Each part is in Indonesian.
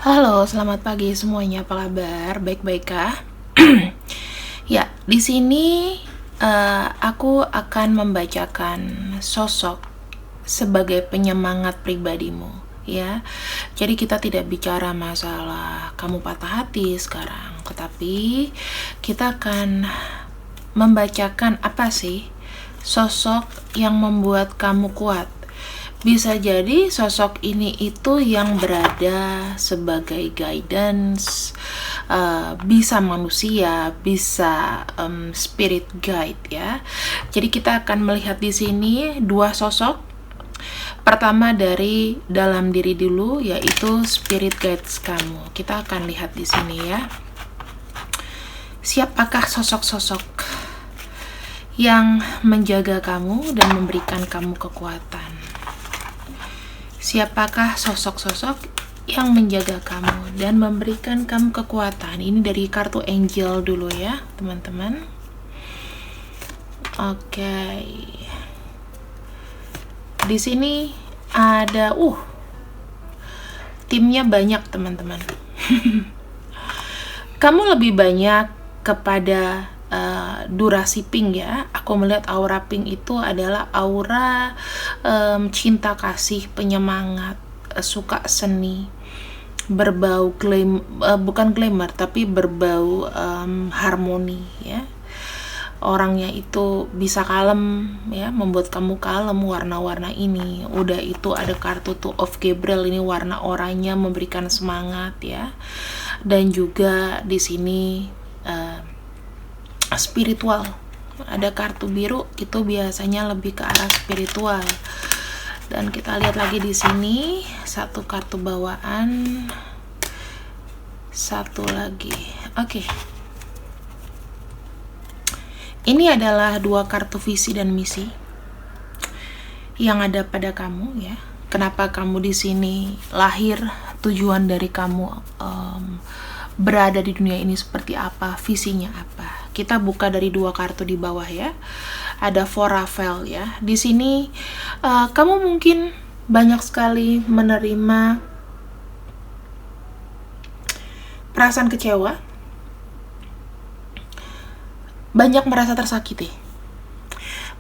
Halo, selamat pagi semuanya. Apa kabar? Baik-baik kah? Ya, di sini aku akan membacakan sosok sebagai penyemangat pribadimu, ya. Jadi kita tidak bicara masalah kamu patah hati sekarang, tetapi kita akan membacakan apa sih sosok yang membuat kamu kuat. Bisa jadi sosok ini itu yang berada sebagai guidance, bisa manusia, bisa spirit guide ya. Jadi kita akan melihat di sini dua sosok. Pertama dari dalam diri dulu, yaitu spirit guides kamu. Kita akan lihat di sini ya. Siapakah sosok-sosok yang menjaga kamu dan memberikan kamu kekuatan? Siapakah sosok-sosok yang menjaga kamu dan memberikan kamu kekuatan? Ini dari kartu Angel dulu ya, teman-teman. Oke. Di sini ada timnya banyak, teman-teman. Kamu lebih banyak kepada durasi pink ya. Aku melihat aura pink itu adalah aura cinta kasih, penyemangat, suka seni, berbau bukan glamour tapi berbau harmoni ya. Orangnya itu bisa kalem ya, membuat kamu kalem. Warna-warna ini udah, itu ada kartu Two of Gabriel, ini warna oranye memberikan semangat ya. Dan juga di sini spiritual, ada kartu biru, itu biasanya lebih ke arah spiritual. Dan kita lihat lagi di sini satu kartu bawaan, satu lagi. Oke. Ini adalah dua kartu visi dan misi yang ada pada kamu ya. Kenapa kamu di sini lahir, tujuan dari kamu berada di dunia ini seperti apa, visinya apa. Kita buka dari dua kartu di bawah ya. Ada Four Rafael ya. Di sini kamu mungkin banyak sekali menerima perasaan kecewa, banyak merasa tersakiti.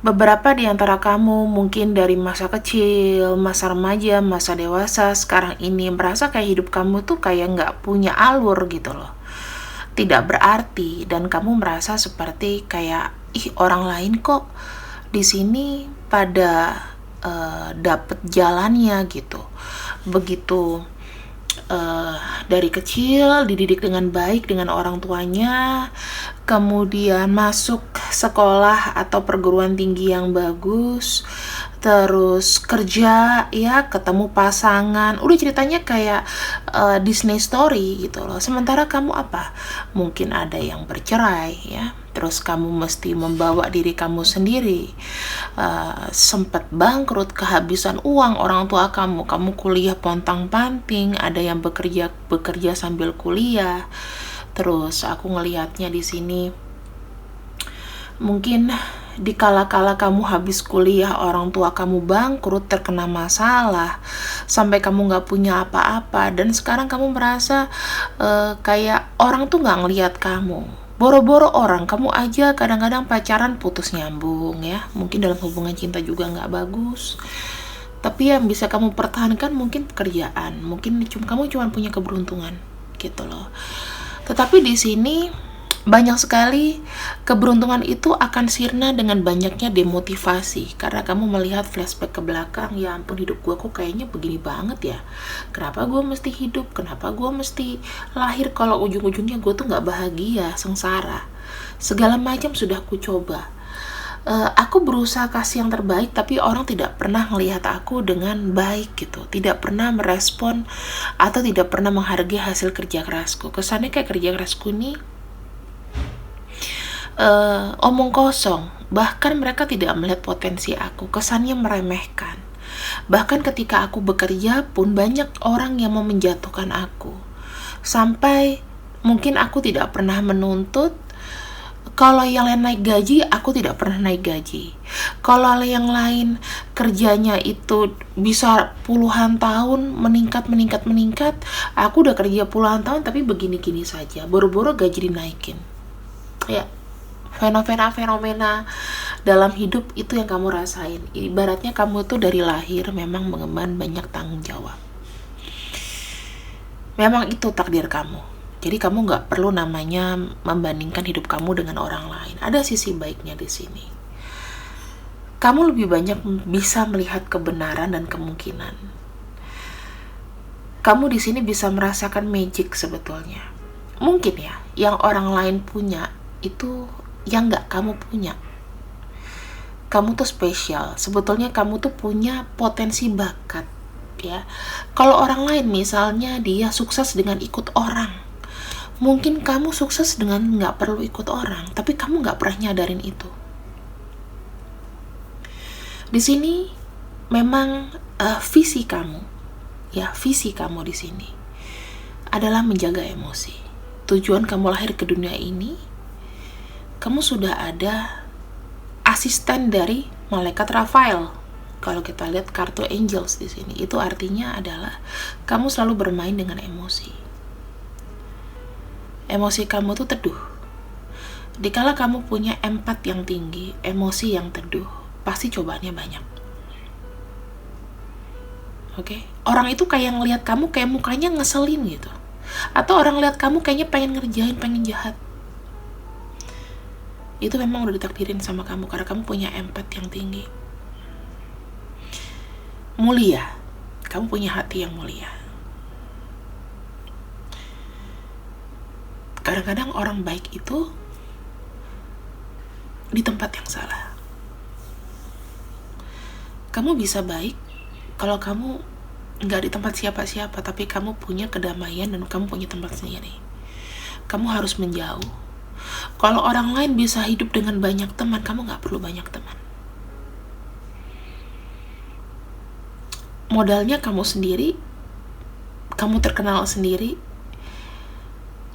Beberapa di antara kamu mungkin dari masa kecil, masa remaja, masa dewasa, sekarang ini merasa kayak hidup kamu tuh kayak nggak punya alur gitu loh. Tidak berarti, dan kamu merasa seperti kayak orang lain kok di sini pada dapet jalannya gitu. Begitu dari kecil dididik dengan baik dengan orang tuanya, kemudian masuk sekolah atau perguruan tinggi yang bagus, terus kerja ya, ketemu pasangan, udah ceritanya kayak Disney story gitu loh. Sementara kamu apa? Mungkin ada yang bercerai ya, terus kamu mesti membawa diri kamu sendiri, sempat bangkrut, kehabisan uang orang tua kamu kuliah pontang-panting, ada yang bekerja sambil kuliah. Terus aku ngelihatnya di sini, mungkin di kala-kala kamu habis kuliah, orang tua kamu bangkrut, terkena masalah, sampai kamu gak punya apa-apa, dan sekarang kamu merasa kayak orang tuh gak ngelihat kamu. Boro-boro orang, kamu aja kadang-kadang pacaran putus nyambung ya. Mungkin dalam hubungan cinta juga gak bagus, tapi yang bisa kamu pertahankan mungkin pekerjaan, mungkin kamu cuma punya keberuntungan gitu loh. Tetapi di sini banyak sekali keberuntungan itu akan sirna dengan banyaknya demotivasi, karena kamu melihat flashback ke belakang, ya ampun hidup gue kok kayaknya begini banget ya, kenapa gue mesti hidup, kenapa gue mesti lahir kalau ujung-ujungnya gue tuh gak bahagia, sengsara, segala macam sudah ku coba. Aku berusaha kasih yang terbaik, tapi orang tidak pernah melihat aku dengan baik gitu, tidak pernah merespon atau tidak pernah menghargai hasil kerja kerasku. Kesannya kayak kerja kerasku ini omong kosong, bahkan mereka tidak melihat potensi aku, kesannya meremehkan. Bahkan ketika aku bekerja pun banyak orang yang mau menjatuhkan aku, sampai mungkin aku tidak pernah menuntut Kalau yang lain naik gaji, aku tidak pernah naik gaji. Kalau yang lain kerjanya itu bisa puluhan tahun meningkat, aku udah kerja puluhan tahun tapi begini-gini saja, boro-boro gaji dinaikin. Ya, fenomena dalam hidup itu yang kamu rasain. Ibaratnya kamu tuh dari lahir memang mengemban banyak tanggung jawab. Memang itu takdir kamu. Jadi kamu nggak perlu namanya membandingkan hidup kamu dengan orang lain. Ada sisi baiknya di sini. Kamu lebih banyak bisa melihat kebenaran dan kemungkinan. Kamu di sini bisa merasakan magic sebetulnya. Mungkin ya, yang orang lain punya itu yang nggak kamu punya. Kamu tuh spesial. Sebetulnya kamu tuh punya potensi bakat. Ya, kalau orang lain misalnya dia sukses dengan ikut orang. Mungkin kamu sukses dengan nggak perlu ikut orang, tapi kamu nggak pernah nyadarin itu. Di sini memang visi kamu di sini adalah menjaga emosi. Tujuan kamu lahir ke dunia ini, kamu sudah ada asisten dari malaikat Rafael. Kalau kita lihat kartu angels di sini, itu artinya adalah kamu selalu bermain dengan emosi. Emosi kamu tuh teduh. Dikala kamu punya empat yang tinggi, emosi yang teduh, pasti cobaannya banyak. Oke? Orang itu kayak ngelihat kamu kayak mukanya ngeselin gitu. Atau orang lihat kamu kayaknya pengen ngerjain, pengen jahat. Itu memang udah ditakdirin sama kamu karena kamu punya empat yang tinggi. Mulia. Kamu punya hati yang mulia. Kadang-kadang orang baik itu di tempat yang salah. Kamu bisa baik kalau kamu nggak di tempat siapa-siapa, tapi kamu punya kedamaian dan kamu punya tempat sendiri. Kamu harus menjauh. Kalau orang lain bisa hidup dengan banyak teman, kamu nggak perlu banyak teman. Modalnya kamu sendiri, kamu terkenal sendiri.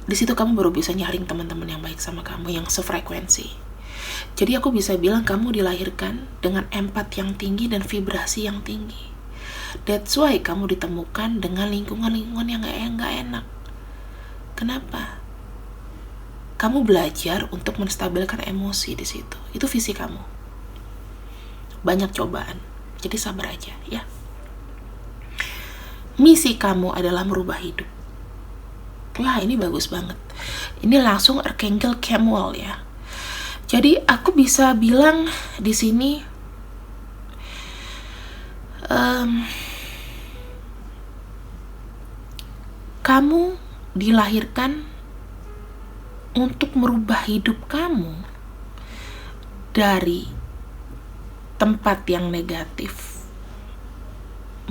Di situ kamu baru bisa nyaring teman-teman yang baik sama kamu, yang sefrekuensi. Jadi aku bisa bilang kamu dilahirkan dengan empat yang tinggi dan vibrasi yang tinggi. That's why kamu ditemukan dengan lingkungan-lingkungan yang gak enak. Kenapa? Kamu belajar untuk menstabilkan emosi di situ. Itu visi kamu. Banyak cobaan. Jadi sabar aja ya. Misi kamu adalah merubah hidup. Wah, ini bagus banget. Ini langsung Archangel Chamuel ya. Jadi aku bisa bilang di sini kamu dilahirkan untuk merubah hidup kamu dari tempat yang negatif,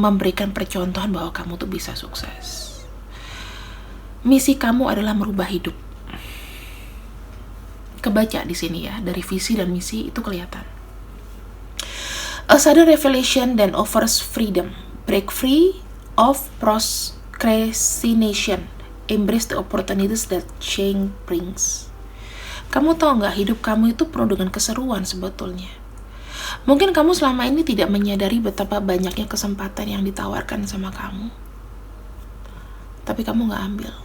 memberikan percontohan bahwa kamu tuh bisa sukses. Misi kamu adalah merubah hidup. Kebaca di sini ya, dari visi dan misi itu kelihatan. A sudden revelation then offers freedom. Break free of procrastination. Embrace the opportunities that change brings. Kamu tahu nggak, hidup kamu itu penuh dengan keseruan sebetulnya. Mungkin kamu selama ini tidak menyadari betapa banyaknya kesempatan yang ditawarkan sama kamu, tapi kamu nggak ambil.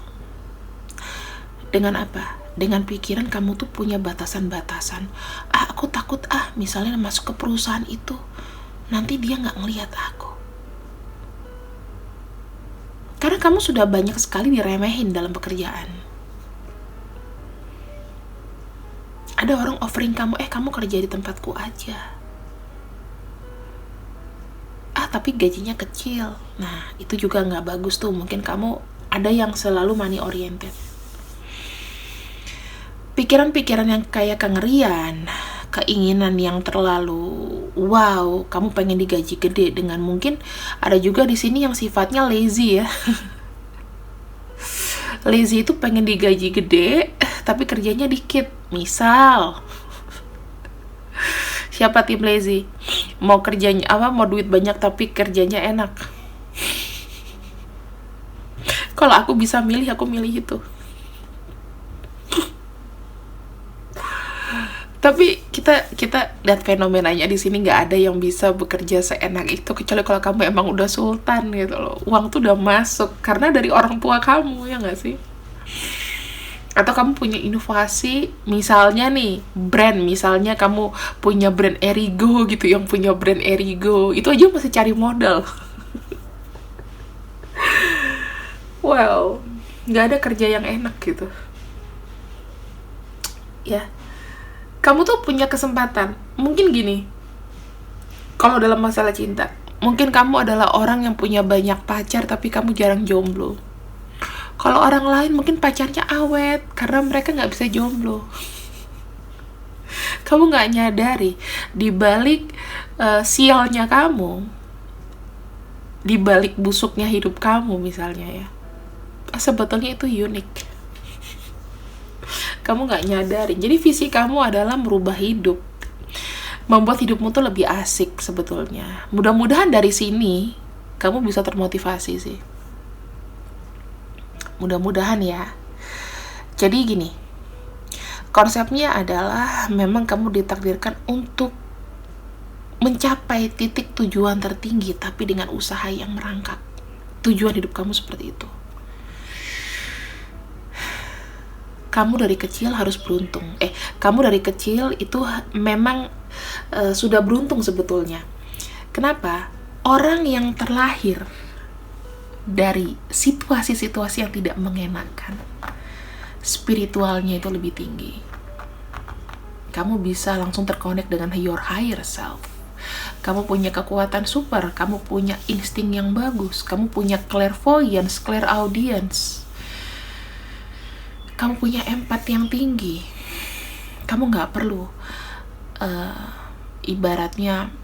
Dengan apa? Dengan pikiran kamu tuh punya batasan-batasan. Aku takut misalnya masuk ke perusahaan itu, nanti dia nggak ngelihat aku. Karena kamu sudah banyak sekali diremehin dalam pekerjaan. Ada orang offering kamu, kamu kerja di tempatku aja. Tapi gajinya kecil. Nah, itu juga nggak bagus tuh. Mungkin kamu ada yang selalu money oriented. Pikiran-pikiran yang kayak kengerian, keinginan yang terlalu wow, kamu pengen digaji gede, dengan mungkin ada juga di sini yang sifatnya lazy ya. Lazy itu pengen digaji gede tapi kerjanya dikit. Misal siapa tim lazy? Mau kerjanya mau duit banyak tapi kerjanya enak. Kalau aku bisa milih, aku milih itu. Tapi kita lihat fenomenanya di sini, nggak ada yang bisa bekerja seenak itu kecuali kalau kamu emang udah sultan gitu loh. Uang tuh udah masuk karena dari orang tua kamu, ya nggak sih? Atau kamu punya inovasi, misalnya nih brand, misalnya kamu punya brand Erigo gitu, yang punya brand Erigo itu aja masih cari modal. Wow, nggak ada kerja yang enak gitu ya. Kamu tuh punya kesempatan, mungkin gini, kalau dalam masalah cinta, mungkin kamu adalah orang yang punya banyak pacar tapi kamu jarang jomblo. Kalau orang lain mungkin pacarnya awet karena mereka nggak bisa jomblo. Kamu nggak nyadari di balik sialnya kamu, di balik busuknya hidup kamu misalnya ya, sebetulnya itu unik. Kamu nggak nyadari. Jadi visi kamu adalah merubah hidup, membuat hidupmu tuh lebih asik sebetulnya. Mudah-mudahan dari sini kamu bisa termotivasi sih. Mudah-mudahan ya. Jadi gini, konsepnya adalah memang kamu ditakdirkan untuk mencapai titik tujuan tertinggi, tapi dengan usaha yang merangkak. Tujuan hidup kamu seperti itu. Kamu dari kecil harus beruntung. Kamu dari kecil itu memang sudah beruntung sebetulnya. Kenapa? Orang yang terlahir dari situasi-situasi yang tidak mengenakan, spiritualnya itu lebih tinggi. Kamu bisa langsung terkonek dengan your higher self. Kamu punya kekuatan super, kamu punya insting yang bagus, kamu punya clairvoyance, clairaudience. Kamu punya empat yang tinggi. Kamu gak perlu ibaratnya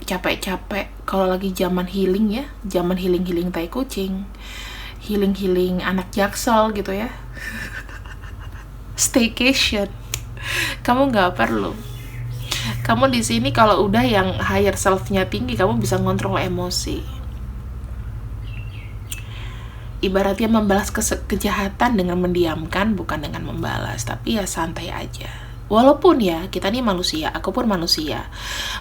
capek-capek kalau lagi zaman healing ya, zaman healing tai kucing, healing anak jaksel gitu ya, staycation. Kamu gak perlu. Kamu di sini kalau udah yang higher self-nya tinggi, kamu bisa ngontrol emosi. Ibaratnya membalas kejahatan dengan mendiamkan, bukan dengan membalas, tapi ya santai aja. Walaupun ya, kita nih manusia, aku pun manusia.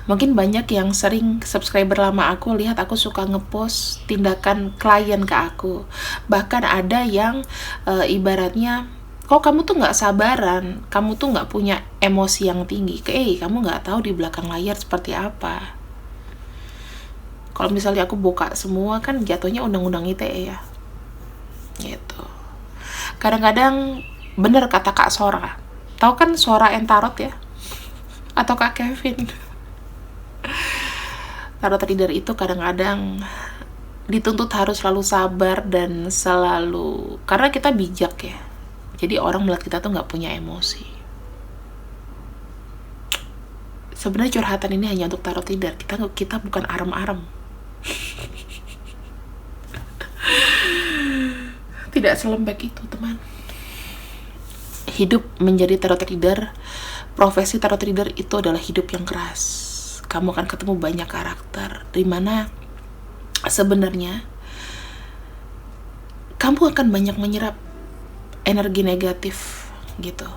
Mungkin banyak yang sering subscriber lama aku lihat aku suka ngepost tindakan klien ke aku. Bahkan ada yang ibaratnya, kok kamu tuh gak sabaran, kamu tuh gak punya emosi yang tinggi. Kamu gak tahu di belakang layar seperti apa. Kalau misalnya aku buka semua kan jatuhnya undang-undang ITE ya. Gitu. Kadang-kadang bener kata Kak Sora. Tahu kan Sora Entarot ya? Atau Kak Kevin. Tarot reader itu kadang-kadang dituntut harus selalu sabar dan selalu, karena kita bijak ya. Jadi orang melihat kita tuh nggak punya emosi. Sebenarnya curhatan ini hanya untuk tarot reader. Kita bukan arem-arem. Tidak selembek itu, teman. Hidup menjadi tarot reader, profesi tarot reader itu adalah hidup yang keras. Kamu akan ketemu banyak karakter, dimana sebenarnya kamu akan banyak menyerap energi negatif gitu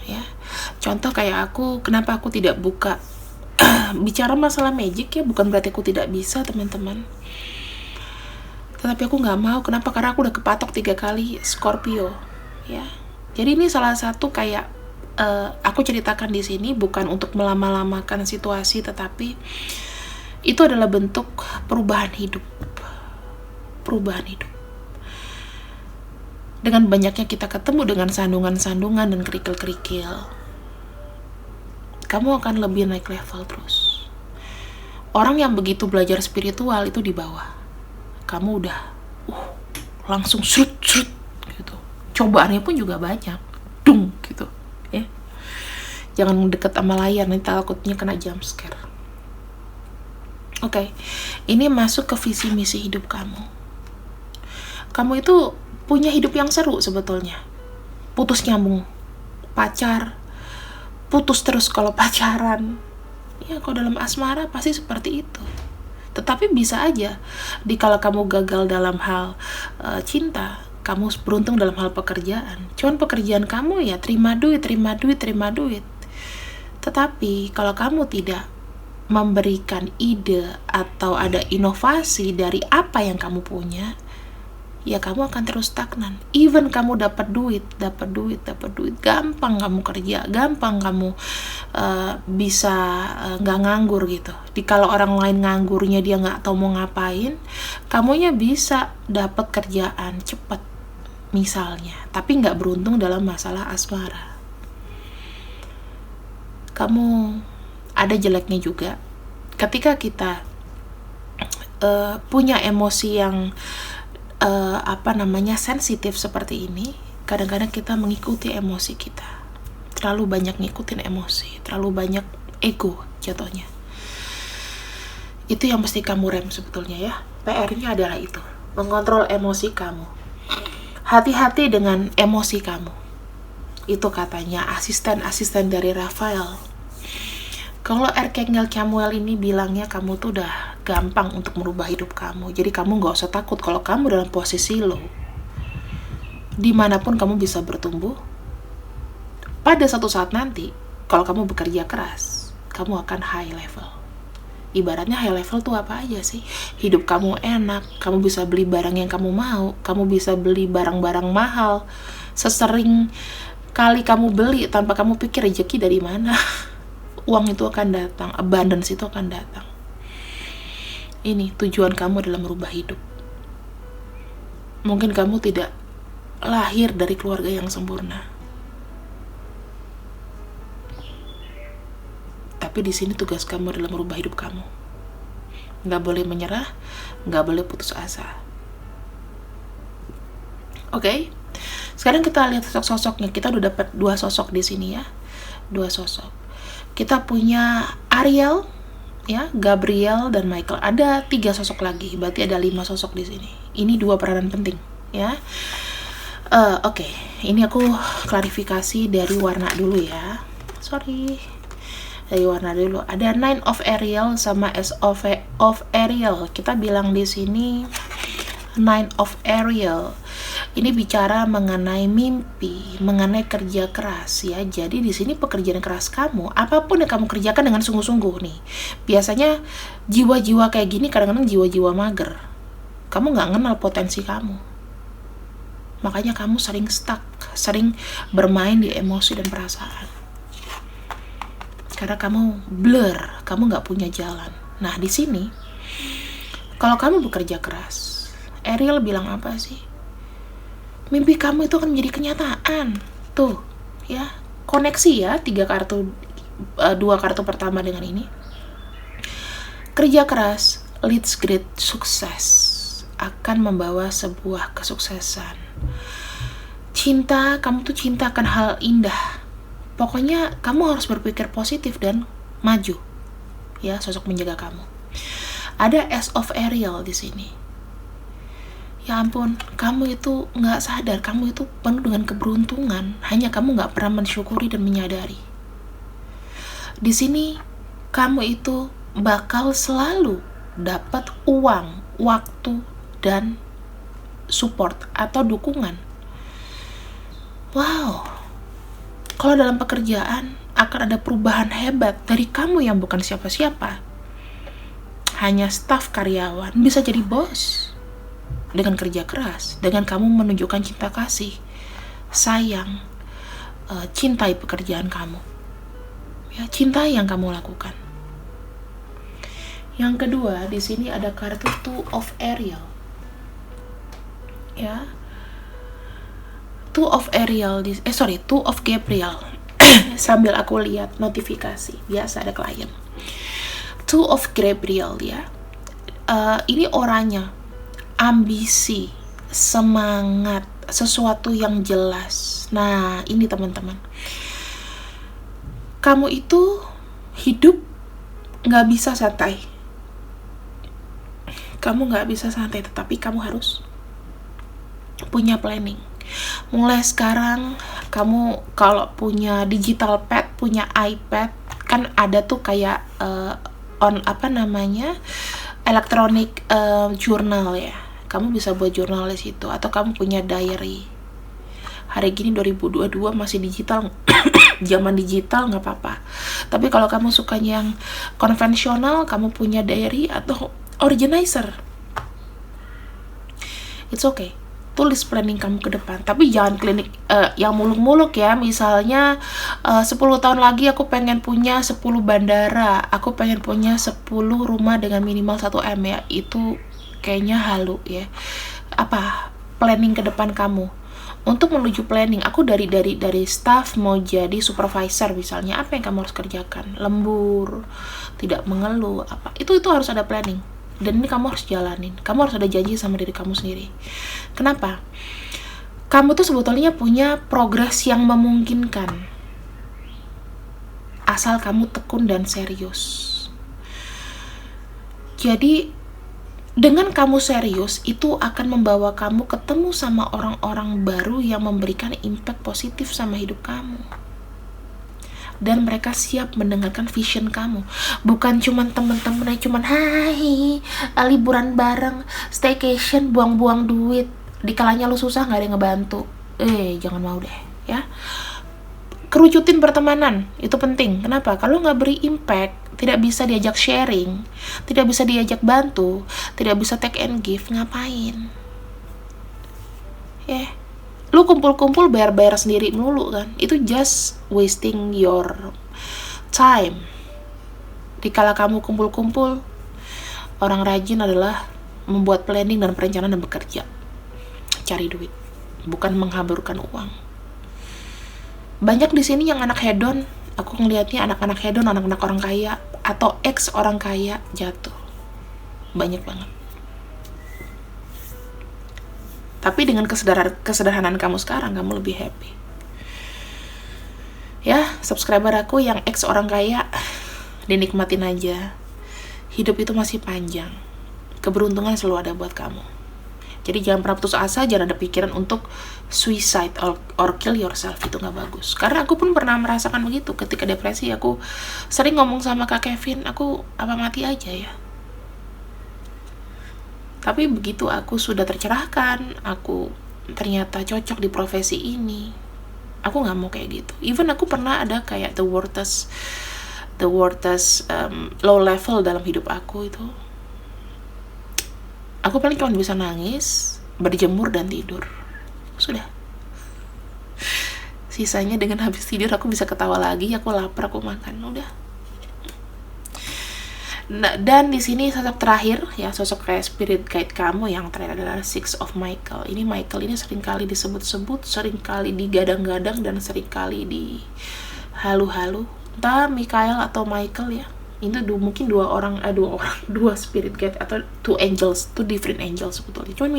ya. Contoh kayak aku, kenapa aku tidak buka bicara masalah magic ya, bukan berarti aku tidak bisa teman-teman, tetapi aku nggak mau. Kenapa? Karena aku udah kepatok 3 kali Scorpio ya. Jadi ini salah satu kayak aku ceritakan di sini bukan untuk melama-lamakan situasi, tetapi itu adalah bentuk perubahan hidup. Perubahan hidup. Dengan banyaknya kita ketemu dengan sandungan-sandungan dan kerikil-kerikil, kamu akan lebih naik level terus. Orang yang begitu belajar spiritual itu di bawah. Kamu udah langsung srut gitu. Cobaannya pun juga banyak. Dung gitu ya. Jangan mendekat sama layar, nanti takutnya kena jump scare. Oke. Ini masuk ke visi misi hidup kamu. Kamu itu punya hidup yang seru sebetulnya. Putus nyambung pacar, putus terus kalau pacaran. Ya, kalau dalam asmara pasti seperti itu. Tetapi bisa aja dikala kamu gagal dalam hal cinta, kamu beruntung dalam hal pekerjaan. Cuman pekerjaan kamu ya terima duit. Tetapi kalau kamu tidak memberikan ide atau ada inovasi dari apa yang kamu punya, ya kamu akan terus stagnan. Even kamu dapat duit, gampang kamu kerja, gampang kamu bisa nggak nganggur gitu. Kalau orang lain nganggurnya dia nggak tahu mau ngapain, kamunya bisa dapat kerjaan cepat misalnya, tapi nggak beruntung dalam masalah asmara. Kamu ada jeleknya juga ketika kita punya emosi yang sensitif seperti ini. Kadang-kadang kita mengikuti emosi kita, terlalu banyak ngikutin emosi, terlalu banyak ego jatuhnya. Itu yang mesti kamu rem sebetulnya ya. PR-nya adalah itu, mengontrol emosi kamu. Hati-hati dengan emosi kamu. Itu katanya asisten dari Rafael. Kalau Archangel Chamuel ini bilangnya kamu tuh udah gampang untuk merubah hidup kamu. Jadi kamu gak usah takut kalau kamu dalam posisi low. Dimanapun kamu bisa bertumbuh. Pada satu saat nanti, kalau kamu bekerja keras, kamu akan high level. Ibaratnya high level tuh apa aja sih? Hidup kamu enak, kamu bisa beli barang yang kamu mau, kamu bisa beli barang-barang mahal. Sesering kali kamu beli tanpa kamu pikir rezeki dari mana. Uang itu akan datang, abundance itu akan datang. Ini tujuan kamu dalam merubah hidup. Mungkin kamu tidak lahir dari keluarga yang sempurna, tapi di sini tugas kamu adalah merubah hidup kamu. Nggak boleh menyerah, nggak boleh putus asa. Oke? Sekarang kita lihat sosok-sosoknya. Kita udah dapat 2 sosok di sini ya, 2 sosok. Kita punya Ariel, ya, Gabriel dan Michael. Ada 3 sosok lagi, berarti ada 5 sosok di sini. Ini 2 peranan penting, ya. Oke. Ini aku klarifikasi dari warna dulu ya. Dari warna dulu. Ada 9 of Ariel sama S of Ariel. Kita bilang di sini 9 of Ariel. Ini bicara mengenai mimpi, mengenai kerja keras ya. Jadi di sini pekerjaan keras kamu, apapun yang kamu kerjakan dengan sungguh-sungguh nih. Biasanya jiwa-jiwa kayak gini kadang-kadang jiwa-jiwa mager. Kamu nggak kenal potensi kamu. Makanya kamu sering stuck, sering bermain di emosi dan perasaan. Karena kamu blur, kamu nggak punya jalan. Nah di sini, kalau kamu bekerja keras, Ariel bilang apa sih? Mimpi kamu itu akan menjadi kenyataan. Tuh, ya, koneksi ya 3 kartu, 2 kartu pertama dengan ini. Kerja keras leads great sukses, akan membawa sebuah kesuksesan. Cinta, kamu tuh cinta akan hal indah. Pokoknya kamu harus berpikir positif dan maju. Ya, sosok menjaga kamu. Ada S of Ariel di sini. Ya ampun, kamu itu nggak sadar, kamu itu penuh dengan keberuntungan. Hanya kamu nggak pernah mensyukuri dan menyadari. Di sini, kamu itu bakal selalu dapat uang, waktu, dan support atau dukungan. Wow, kalau dalam pekerjaan akan ada perubahan hebat dari kamu yang bukan siapa-siapa. Hanya staf karyawan bisa jadi bos. Dengan kerja keras, dengan kamu menunjukkan cinta kasih, sayang, cintai pekerjaan kamu, ya, cintai yang kamu lakukan. Yang kedua di sini ada kartu 2 of Ariel, ya, 2 of Gabriel. Sambil aku lihat notifikasi, biasa ada klien. 2 of Gabriel ya, ini orangnya ambisi, semangat, sesuatu yang jelas. Nah, ini teman-teman. Kamu itu hidup nggak bisa santai. Kamu nggak bisa santai, tetapi kamu harus punya planning. Mulai sekarang, kamu kalau punya digital pad, punya iPad, kan ada tuh kayak electronic journal ya. Kamu bisa buat jurnal di situ, atau kamu punya diary. Hari gini 2022 masih digital Zaman digital nggak apa-apa. Tapi kalau kamu sukanya yang konvensional, kamu punya diary atau organizer, it's okay. Tulis planning kamu ke depan, tapi jangan klinik yang muluk-muluk ya. Misalnya 10 tahun lagi aku pengen punya 10 bandara, aku pengen punya 10 rumah dengan minimal 1 M ya. Itu kayaknya halu ya. Apa planning ke depan kamu? Untuk menuju planning, aku dari staff mau jadi supervisor misalnya, apa yang kamu harus kerjakan? Lembur, tidak mengeluh, apa itu harus ada planning. Dan ini kamu harus jalanin. Kamu harus ada janji sama diri kamu sendiri. Kenapa? Kamu tuh sebetulnya punya progres yang memungkinkan, asal kamu tekun dan serius. Jadi dengan kamu serius, itu akan membawa kamu ketemu sama orang-orang baru yang memberikan impact positif sama hidup kamu. Dan mereka siap mendengarkan vision kamu. Bukan cuman temen-temen yang cuman hai, liburan bareng, staycation, buang-buang duit. Di kalanya lu susah gak ada yang ngebantu. Jangan mau deh ya. Kerucutin pertemanan, itu penting. Kenapa? Kalau nggak beri impact, tidak bisa diajak sharing, tidak bisa diajak bantu, tidak bisa take and give, ngapain? Lu kumpul-kumpul bayar-bayar sendiri melulu kan, itu just wasting your time. Dikala kamu kumpul-kumpul, orang rajin adalah membuat planning dan perencanaan dan bekerja, cari duit, bukan menghaburkan uang. Banyak di sini yang anak hedon, aku ngelihatnya anak-anak hedon, anak-anak orang kaya atau ex orang kaya jatuh, banyak banget. Tapi dengan kesederhanaan kamu sekarang, kamu lebih happy. Ya, subscriber aku yang ex orang kaya, dinikmatin aja. Hidup itu masih panjang. Keberuntungan selalu ada buat kamu. Jadi jangan pernah putus asa, jangan ada pikiran untuk suicide or kill yourself. Itu gak bagus. Karena aku pun pernah merasakan begitu. Ketika depresi, aku sering ngomong sama Kak Kevin, aku apa mati aja ya. Tapi begitu aku sudah tercerahkan, aku ternyata cocok di profesi ini, aku gak mau kayak gitu. Even aku pernah ada kayak the worst low level dalam hidup aku itu. Aku paling cuma bisa nangis, berjemur dan tidur. Sudah. Sisanya dengan habis tidur aku bisa ketawa lagi, aku lapar, aku makan, udah. Nah, dan di sini sosok terakhir ya, sosok kayak spirit guide kamu yang terakhir adalah Six of Michael. Ini Michael ini seringkali disebut-sebut, seringkali digadang-gadang, dan seringkali di halu-halu. Entah Michael atau Michael ya. Itu mungkin dua spirit guide atau two different angels sebetulnya. Cuman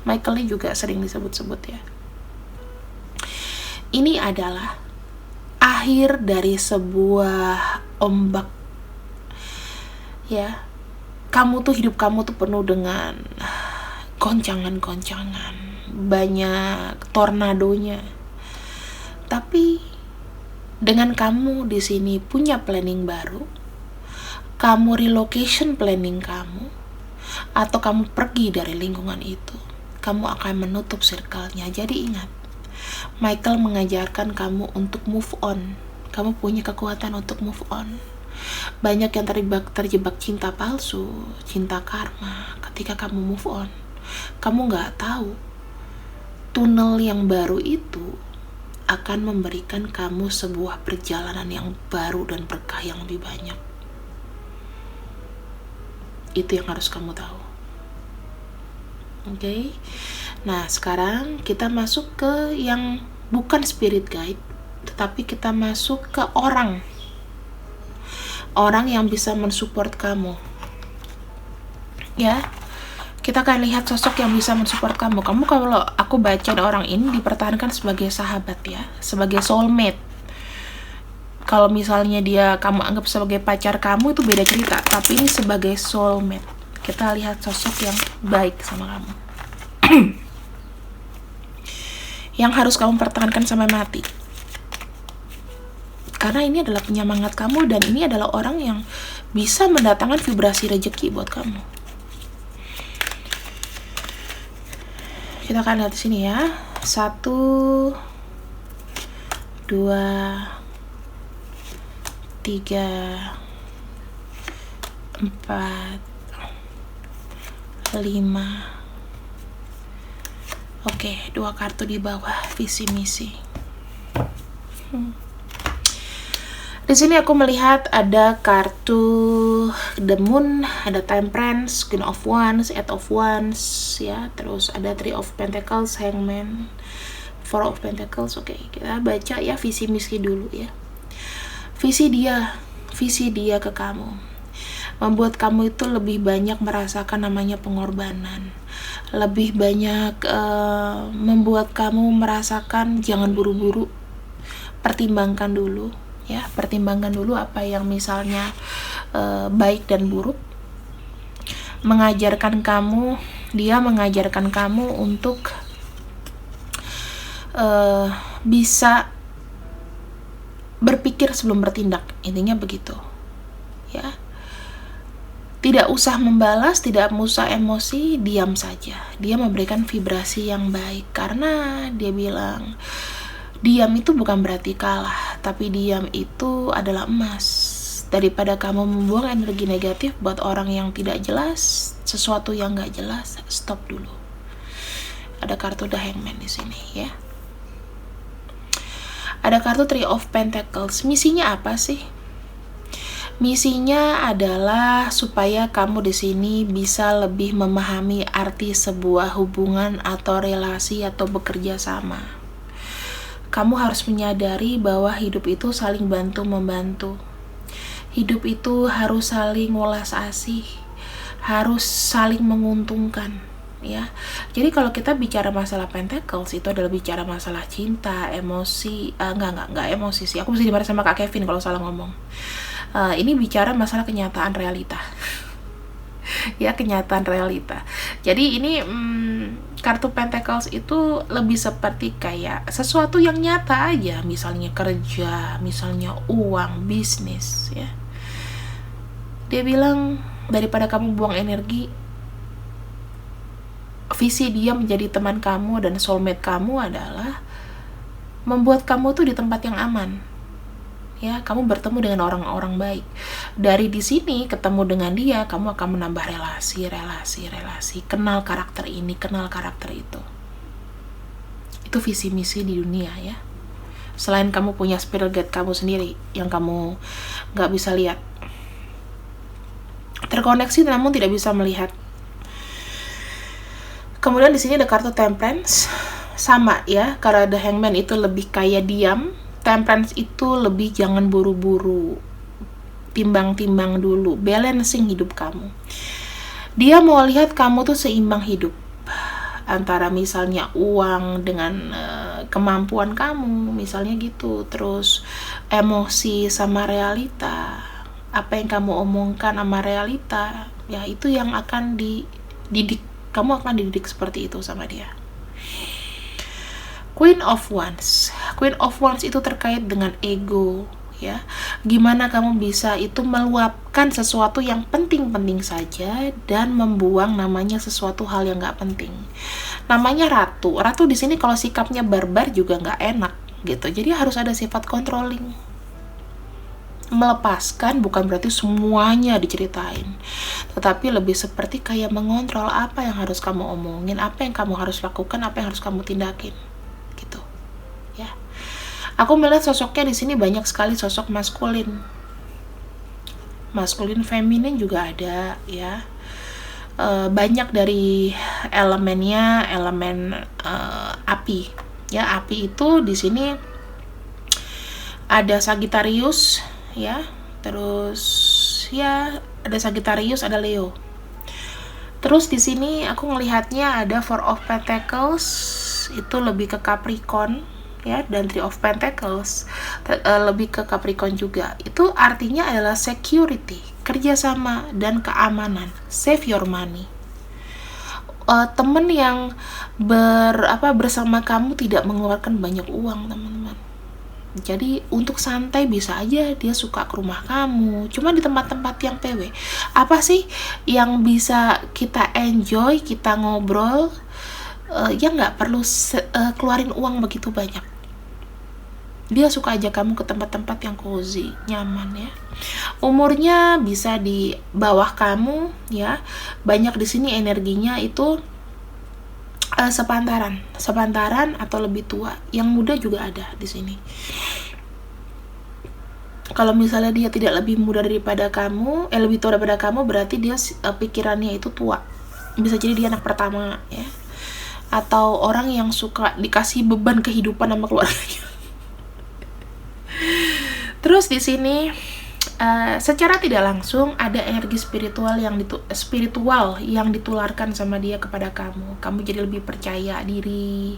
Michael ini juga sering disebut-sebut ya. Ini adalah akhir dari sebuah ombak. Ya, hidup kamu tuh penuh dengan goncangan-goncangan, banyak tornadonya. Tapi dengan kamu di sini punya planning baru, kamu relocation planning kamu, atau kamu pergi dari lingkungan itu, kamu akan menutup circle-nya. Jadi ingat, Michael mengajarkan kamu untuk move on. Kamu punya kekuatan untuk move on. Banyak yang terjebak cinta palsu, cinta karma. Ketika kamu move on, kamu gak tahu tunnel yang baru itu akan memberikan kamu sebuah perjalanan yang baru dan berkah yang lebih banyak. Itu yang harus kamu tahu. Oke? Nah, sekarang kita masuk ke yang bukan spirit guide, tetapi kita masuk ke orang yang bisa mensupport kamu. Ya, kita akan lihat sosok yang bisa mensupport kamu. Kalau aku baca orang ini dipertahankan sebagai sahabat ya, sebagai soulmate. Kalau misalnya kamu anggap sebagai pacar kamu, itu beda cerita. Tapi ini sebagai soulmate. Kita lihat sosok yang baik sama kamu. Yang harus kamu pertahankan sampai mati. Karena ini adalah penyemangat kamu, dan ini adalah orang yang bisa mendatangkan vibrasi rezeki buat kamu. Kita akan lihat di sini ya. 1, 2, 3, 4, 5. Oke, 2 kartu di bawah, visi misi. Di sini aku melihat ada kartu The Moon, ada Temperance, Queen of Wands, Eight of Wands, ya. Terus ada Three of Pentacles, Hangman, Four of Pentacles. Oke, kita baca ya visi misi dulu ya. Visi dia ke kamu membuat kamu itu lebih banyak merasakan namanya pengorbanan, lebih banyak membuat kamu merasakan jangan buru-buru, pertimbangkan dulu ya, pertimbangkan dulu apa yang misalnya baik dan buruk. Dia mengajarkan kamu untuk bisa berpikir sebelum bertindak, intinya begitu ya. Tidak usah membalas, tidak usah emosi, diam saja. Dia memberikan vibrasi yang baik karena dia bilang diam itu bukan berarti kalah, tapi diam itu adalah emas. Daripada kamu membuang energi negatif buat orang yang tidak jelas, sesuatu yang gak jelas, stop dulu. Ada kartu The Hangman di sini ya. Ada kartu Three of Pentacles. Misinya apa sih? Misinya adalah supaya kamu di sini bisa lebih memahami arti sebuah hubungan atau relasi atau bekerja sama. Kamu harus menyadari bahwa hidup itu saling bantu-membantu. Hidup itu harus saling welas asih, harus saling menguntungkan, ya. Jadi kalau kita bicara masalah Pentacles itu adalah bicara masalah cinta, emosi, enggak emosi sih. Aku mesti dimarahin sama Kak Kevin kalau salah ngomong. Ini bicara masalah kenyataan realita. Ya, kenyataan realita. Jadi ini kartu Pentacles itu lebih seperti kayak sesuatu yang nyata aja, misalnya kerja, misalnya uang, bisnis ya. Dia bilang daripada kamu buang energi, visi dia menjadi teman kamu dan soulmate kamu adalah membuat kamu tuh di tempat yang aman. Ya, kamu bertemu dengan orang-orang baik. Dari di sini ketemu dengan dia, kamu akan menambah relasi, kenal karakter ini, kenal karakter itu. Itu visi misi di dunia ya. Selain kamu punya spirit guide kamu sendiri yang kamu nggak bisa lihat, terkoneksi namun tidak bisa melihat. Kemudian di sini ada kartu Temperance, sama ya, karena The Hangman itu lebih kayak diam. Temperance itu lebih jangan buru-buru, timbang-timbang dulu, balancing hidup kamu. Dia mau lihat kamu tuh seimbang hidup antara misalnya uang dengan kemampuan kamu, misalnya gitu. Terus emosi sama realita, apa yang kamu omongkan sama realita, ya itu yang akan dididik. Kamu akan dididik seperti itu sama dia. Queen of Wands. Queen of Wands itu terkait dengan ego ya. Gimana kamu bisa itu meluapkan sesuatu yang penting-penting saja dan membuang namanya sesuatu hal yang gak penting. Namanya ratu. Ratu di sini kalau sikapnya barbar juga gak enak gitu. Jadi harus ada sifat controlling. Melepaskan bukan berarti semuanya diceritain, tetapi lebih seperti kayak mengontrol apa yang harus kamu omongin, apa yang kamu harus lakukan, apa yang harus kamu tindakin. Gitu ya. Aku melihat sosoknya di sini banyak sekali sosok maskulin, feminin juga ada ya. Banyak dari elemennya elemen api ya. Api itu di sini ada Sagittarius ya, terus ya ada Sagittarius, ada Leo. Terus di sini aku ngelihatnya ada Four of Pentacles, itu lebih ke Capricorn ya, dan Three of Pentacles lebih ke Capricorn juga. Itu artinya adalah security, kerjasama dan keamanan, save your money. Temen yang bersama kamu tidak mengeluarkan banyak uang, teman-teman. Jadi untuk santai bisa aja dia suka ke rumah kamu, cuma di tempat-tempat yang PW. Apa sih yang bisa kita enjoy, kita ngobrol, ya nggak perlu keluarin uang begitu banyak. Dia suka ajak kamu ke tempat-tempat yang cozy, nyaman ya. Umurnya bisa di bawah kamu ya. Banyak di sini energinya itu sepantaran atau lebih tua. Yang muda juga ada di sini. Kalau misalnya dia tidak lebih muda daripada kamu, lebih tua daripada kamu, berarti dia pikirannya itu tua. Bisa jadi dia anak pertama ya. Atau orang yang suka dikasih beban kehidupan sama keluarganya. Terus di sini secara tidak langsung ada energi spiritual yang ditularkan sama dia kepada kamu. Kamu jadi lebih percaya diri,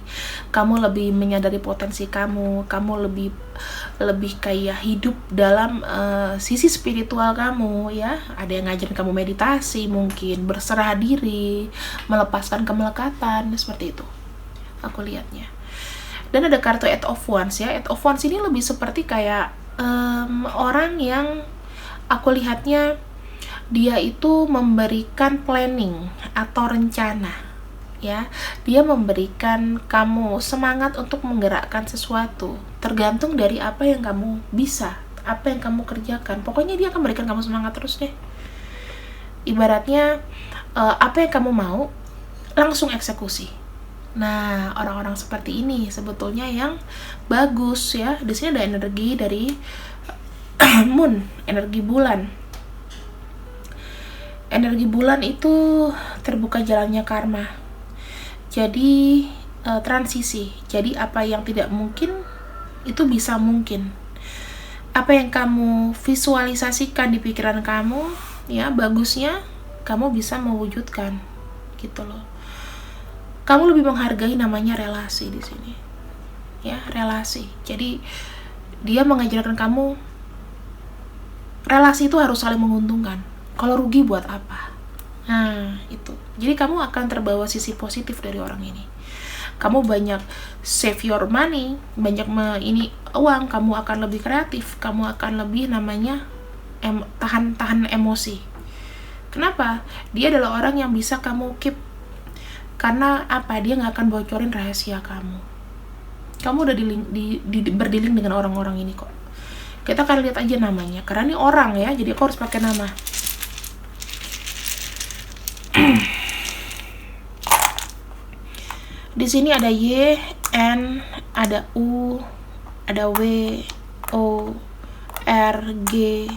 kamu lebih menyadari potensi kamu lebih kayak hidup dalam sisi spiritual kamu ya. Ada yang ngajarin kamu meditasi, mungkin berserah diri, melepaskan kemelekatan, seperti itu aku lihatnya. Dan ada kartu Eight of Wands ya. Eight of Wands ini lebih seperti kayak orang yang aku lihatnya dia itu memberikan planning atau rencana ya. Dia memberikan kamu semangat untuk menggerakkan sesuatu, tergantung dari apa yang kamu bisa, apa yang kamu kerjakan. Pokoknya dia akan berikan kamu semangat terus deh. Ibaratnya apa yang kamu mau langsung eksekusi. Nah, orang-orang seperti ini sebetulnya yang bagus ya. Di sini ada energi dari moon, energi bulan. Energi bulan itu terbuka jalannya karma. Jadi transisi. Jadi apa yang tidak mungkin itu bisa mungkin. Apa yang kamu visualisasikan di pikiran kamu, ya bagusnya kamu bisa mewujudkan, gitu loh. Kamu lebih menghargai namanya relasi di sini, ya relasi. Jadi dia mengajarkan kamu relasi itu harus saling menguntungkan. Kalau rugi buat apa? Nah itu. Jadi kamu akan terbawa sisi positif dari orang ini. Kamu banyak save your money, banyak uang. Kamu akan lebih kreatif. Kamu akan lebih namanya tahan emosi. Kenapa? Dia adalah orang yang bisa kamu keep. Karena apa? Dia nggak akan bocorin rahasia kamu. Kamu udah berdiling dengan orang-orang ini kok. Kita akan lihat aja namanya. Karena ini orang ya, jadi aku harus pakai nama. Di sini ada Y, N, ada U, ada W, O, R, G,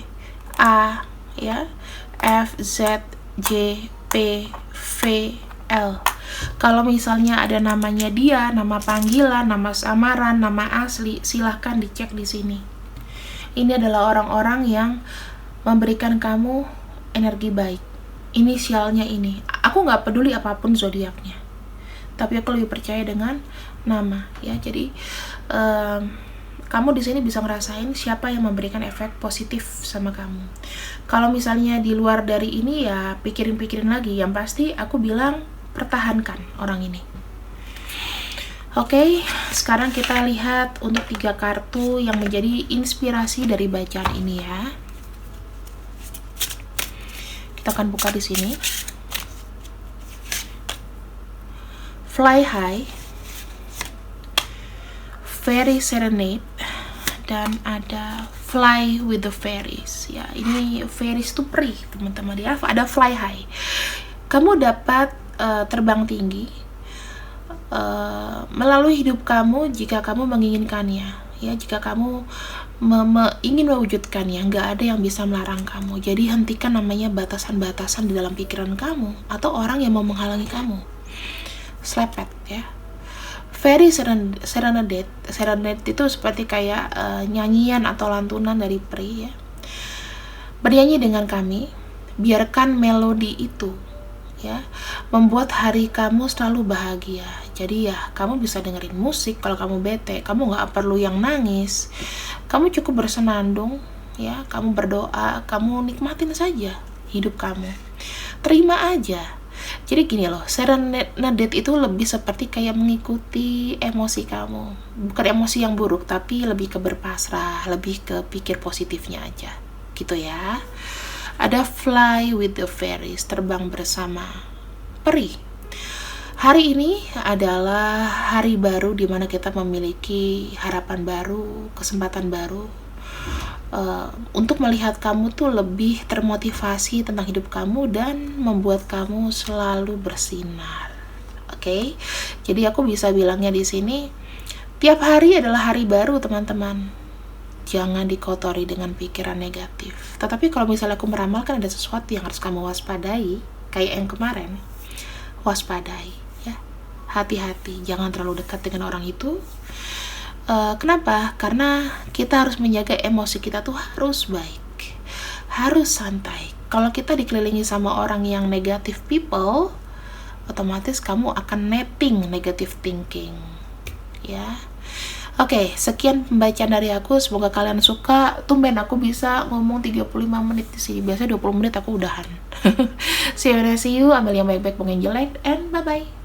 A, ya, F, Z, J, P, V, L. Kalau misalnya ada namanya dia, nama panggilan, nama samaran, nama asli, silahkan dicek di sini. Ini adalah orang-orang yang memberikan kamu energi baik. Inisialnya ini. Aku nggak peduli apapun zodiaknya, tapi aku lebih percaya dengan nama ya. Jadi kamu di sini bisa ngerasain siapa yang memberikan efek positif sama kamu. Kalau misalnya di luar dari ini ya pikirin lagi. Yang pasti aku bilang pertahankan orang ini. Oke, sekarang kita lihat untuk 3 kartu yang menjadi inspirasi dari bacaan ini ya. Kita akan buka di sini. Fly High, Fairy Serenade, dan ada Fly with the Fairies ya. Ini fairies itu peri teman-teman ya. Ada Fly High, kamu dapat terbang tinggi melalui hidup kamu jika kamu menginginkannya ya. Jika kamu ingin mewujudkannya, nggak ada yang bisa melarang kamu. Jadi hentikan namanya batasan-batasan di dalam pikiran kamu atau orang yang mau menghalangi kamu. Slepet ya. Fairy Serenade itu seperti kayak nyanyian atau lantunan dari peri ya. Bernyanyi dengan kami, biarkan melodi itu ya membuat hari kamu selalu bahagia. Jadi ya kamu bisa dengerin musik kalau kamu bete. Kamu nggak perlu yang nangis. Kamu cukup bersenandung ya. Kamu berdoa. Kamu nikmatin saja hidup kamu. Terima aja. Jadi gini loh, Serenade itu lebih seperti kayak mengikuti emosi kamu. Bukan emosi yang buruk, tapi lebih ke berpasrah, lebih ke pikir positifnya aja. Gitu ya. Ada Fly with the Fairies, terbang bersama peri. Hari ini adalah hari baru di mana kita memiliki harapan baru, kesempatan baru, untuk melihat kamu tuh lebih termotivasi tentang hidup kamu dan membuat kamu selalu bersinar. Oke? Jadi aku bisa bilangnya di sini, tiap hari adalah hari baru, teman-teman. Jangan dikotori dengan pikiran negatif. Tetapi kalau misalnya aku meramalkan ada sesuatu yang harus kamu waspadai, kayak yang kemarin, waspadai, ya. Hati-hati, jangan terlalu dekat dengan orang itu. Kenapa? Karena kita harus menjaga emosi kita tuh harus baik, harus santai. Kalau kita dikelilingi sama orang yang negative people, otomatis kamu akan netting negative thinking, ya. Oke, sekian pembacaan dari aku. Semoga kalian suka. Tumben aku bisa ngomong 35 menit di sini. Biasanya 20 menit aku udahan. See you, Amelia baik-baik, pengen jelek, and bye-bye.